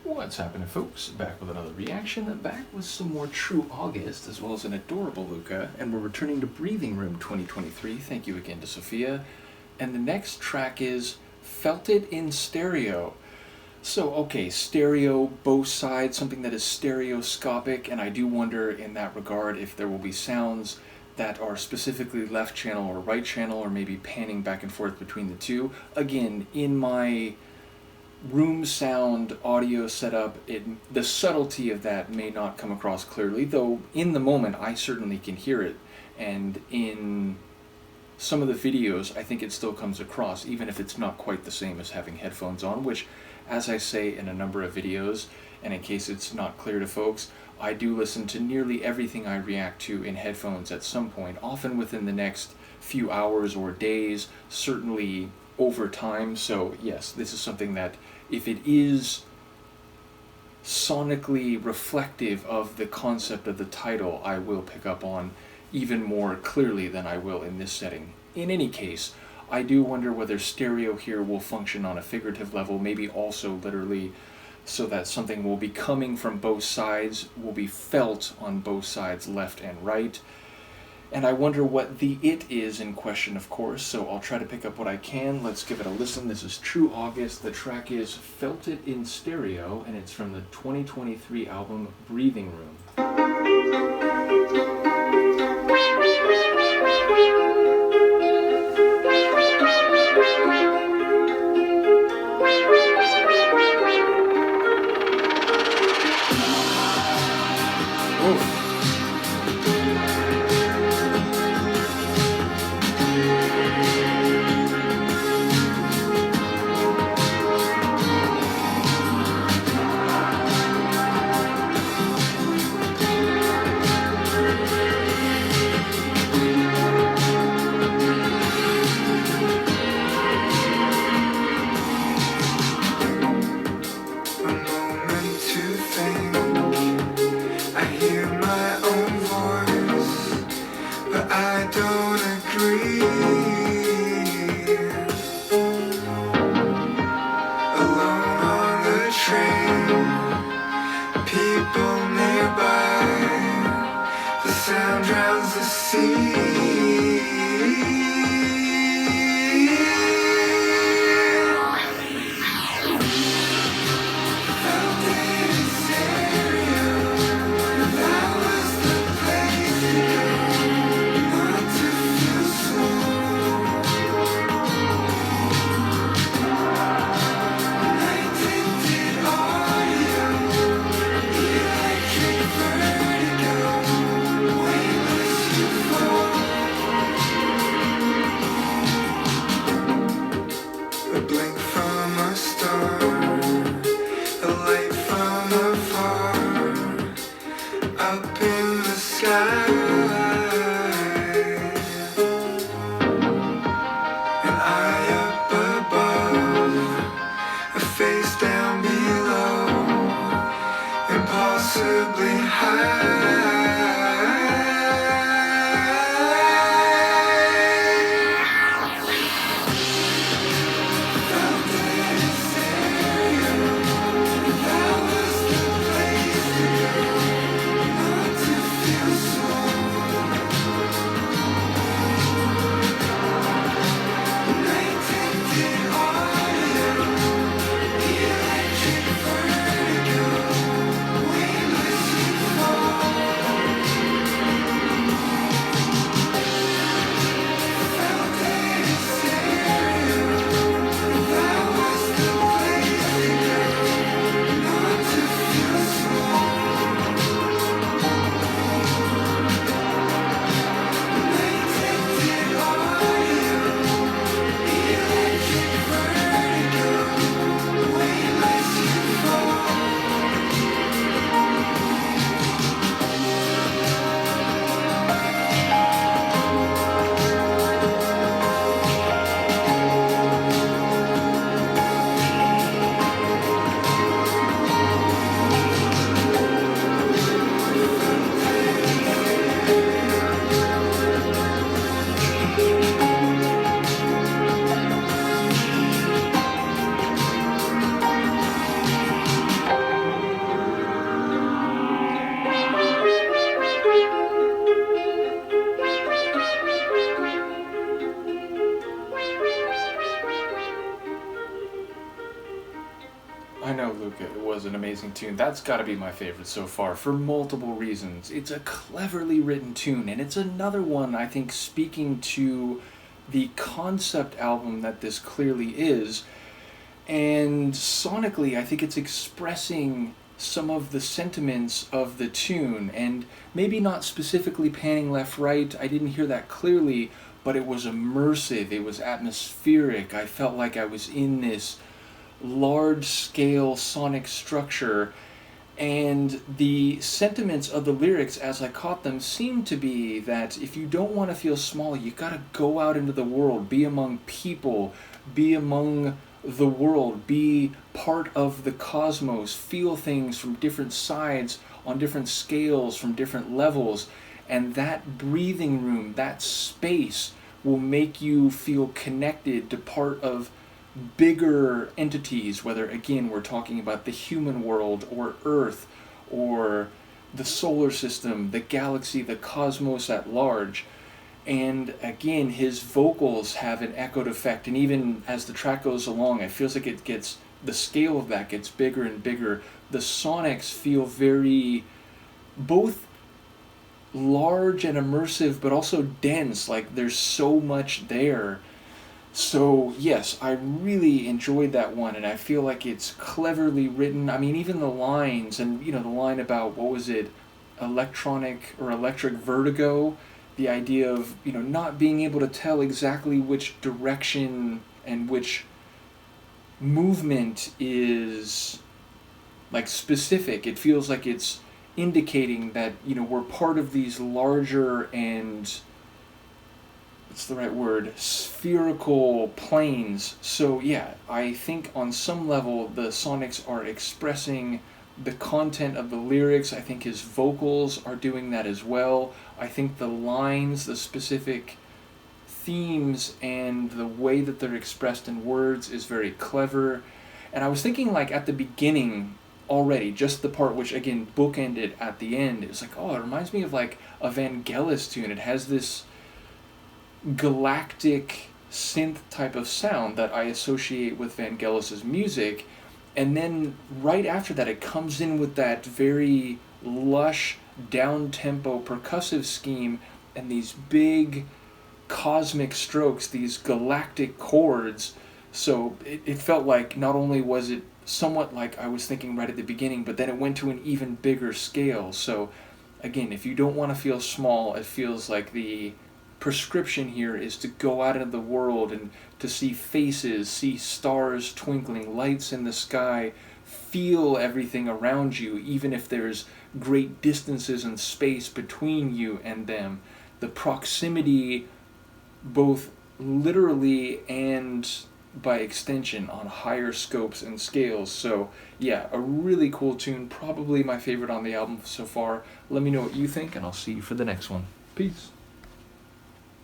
What's happening, folks? Back with another reaction, back with some more true August, as well as an adorable Luca, and we're returning to Breathing Room 2023. Thank you again to Sofia. And the next track is Felt It in Stereo. So, okay, stereo, both sides, something that is stereoscopic, and I do wonder in that regard if there will be sounds that are specifically left channel or right channel, or maybe panning back and forth between the two. Again, in my room sound audio setup, the subtlety of that may not come across clearly, though in the moment I certainly can hear it, and in some of the videos I think it still comes across, even if it's not quite the same as having headphones on, which, as I say in a number of videos, and in case it's not clear to folks, I do listen to nearly everything I react to in headphones at some point, often within the next few hours or days, certainly over time. So yes, this is something that, if it is sonically reflective of the concept of the title, I will pick up on even more clearly than I will in this setting. In any case, I do wonder whether stereo here will function on a figurative level, maybe also literally, so that something will be coming from both sides, will be felt on both sides, left and right. And I wonder what the it is in question, of course, so I'll try to pick up what I can. Let's give it a listen. This is True August. The track is Felt It in Stereo, and it's from the 2023 album Breathing Room. Vertigo, weightless, you fall. Luca. It was an amazing tune. That's got to be my favorite so far for multiple reasons. It's a cleverly written tune, and it's another one, I think, speaking to the concept album that this clearly is. And sonically, I think it's expressing some of the sentiments of the tune, and maybe not specifically panning left right. I didn't hear that clearly, but it was immersive, it was atmospheric. I felt like I was in this large scale sonic structure, and the sentiments of the lyrics as I caught them seemed to be that if you don't want to feel small, you gotta go out into the world, be among people, be among the world, be part of the cosmos, feel things from different sides, on different scales, from different levels, and that breathing room, that space, will make you feel connected to part of bigger entities, whether again we're talking about the human world or Earth or the solar system, the galaxy, the cosmos at large. And again, his vocals have an echoed effect, and even as the track goes along, it feels like the scale of that gets bigger and bigger. The sonics feel very both large and immersive, but also dense, like there's so much there. So yes, I really enjoyed that one, and I feel like it's cleverly written. I mean, even the lines, and the line about, what was it, electric vertigo, the idea of not being able to tell exactly which direction and which movement is like specific. It feels like it's indicating that we're part of these larger and, what's the right word, spherical planes. So yeah, I think on some level the sonics are expressing the content of the lyrics. I think his vocals are doing that as well. I think the lines, the specific themes, and the way that they're expressed in words is very clever. And I was thinking, like, at the beginning already, just the part which again bookended at the end, it was like, oh, it reminds me of like a Vangelis tune. It has this galactic synth type of sound that I associate with Vangelis's music. And then right after that, it comes in with that very lush, down-tempo percussive scheme and these big cosmic strokes, these galactic chords. So it felt like not only was it somewhat like I was thinking right at the beginning, but then it went to an even bigger scale. So again, if you don't want to feel small, it feels like the prescription here is to go out into the world and to see faces, see stars twinkling, lights in the sky, feel everything around you, even if there's great distances and space between you and them. The proximity, both literally and by extension, on higher scopes and scales. So yeah, a really cool tune, probably my favorite on the album so far. Let me know what you think, and I'll see you for the next one. Peace.